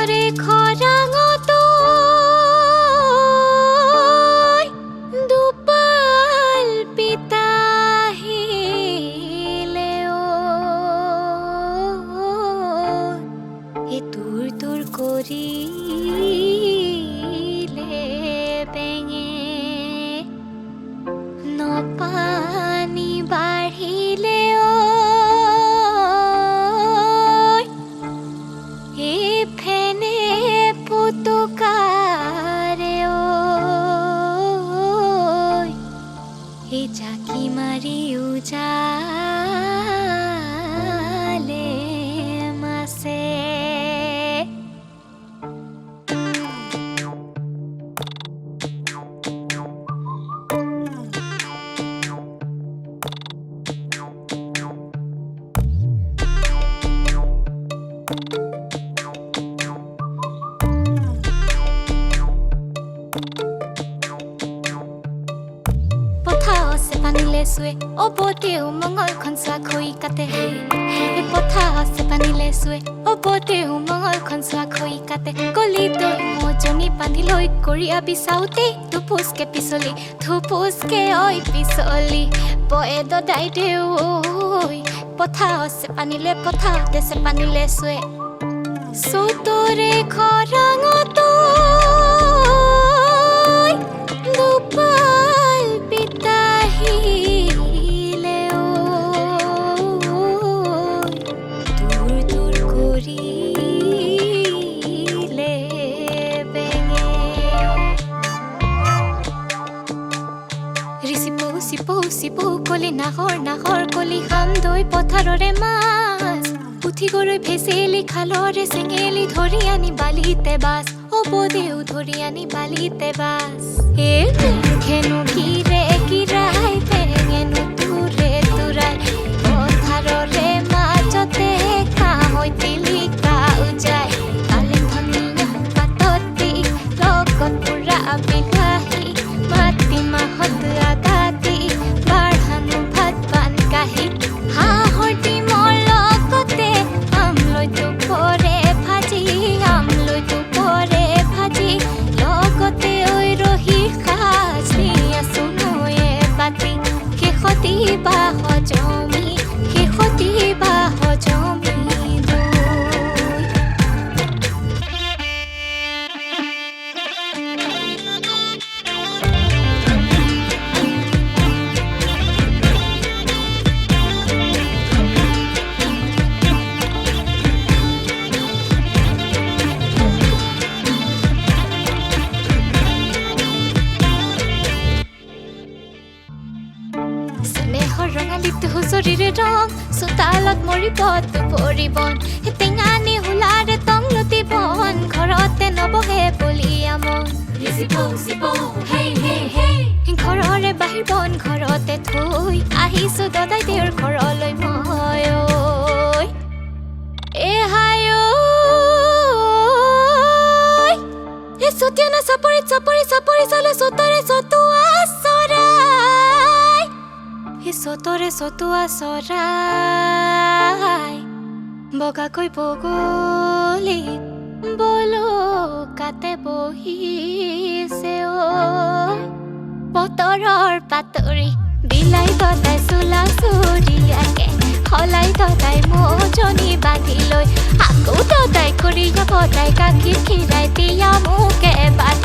তৰে খৰাঙত দুপাল পিতাহিলে তোৰ তোৰ কৰিলে বেঙে নপানী বাঢ়িলে ফেনে পুতুকাৰে এই জাকি মাৰি উজালে মাছে পানীলে চুৱে অবতেও মঙলখন চোৱা খৈ কাটে পথা আছে পানীলে চুৱে অবতেও মঙলখন চোৱা খৈ কাটে গলি তই মজনী পানী লৈ কৰিয়া বিচাওতে ধুপুচকে পিছলি ধুপুচকে ঐ পিছলি বয়ে দদাই দেও পথা আছে পানীলে পথা আছে পানীলে চুৱে চৌতৰে খৰাঙত দুপাল পিতাহিলে তোৰ তোৰ কৰিলে বেঙে ৰিচিপৌ চিপৌ চিপৌ কলি নাহৰ নাহৰ কলি খাম দৈ পথাৰৰে মাছ উঠি গৰৈ ভেচেলি খালৰে চেঙেলি ধৰি আনি বালিতে বাছ অবদেও ধৰি আনি বালিতে বাছ খেনো কিৰে কিৰাই বেঙেনো তুৰে তুৰাই পথাৰৰে মাজতে কাঁহৈ তিলিকা উজাই কালে ধনিয়া পাতত দি লগত পুৰা বিলাহী মাটি মাহত আদা দি বাঢ়ানো ভাত পান কাঢ়ি হাঁহৰ ডিমৰ লগতে আমলৈটো পৰে ভাজি আমলৈটো পৰে ভাজি লগতে ঐ ৰহি সাজি আছো নয়ে বাতি শেষতি বা হজমি শেষতি বা হজমি ৰঙালীটো হুঁচৰিৰে ৰং চোতালত মৰিব দুপৰিবন টেঙানি হোলাৰে টংলতি বন ঘৰতে নবহে বলিয়া মন ঘৰৰে বাহিৰ বন ঘৰতে থৈ আহিছো দদাই দেউৰ ঘৰলৈ মই চতিয়ানা চাপৰিত চাপৰি চাপৰি চালে চতৰে চতুৱা চৰাই চতৰে চতুৱা চৰাই বগাকৈ বগলী বলকাতে বহিছে বতৰৰ পাতৰি বিলাই দদাই চোলা চুৰিয়াকে সলাই দদাই মজনী বান্ধি লৈ আকৌ দদাই কৰিয়া বদাই গাখীৰ খীৰাই দিয়া মোকে বান্ধি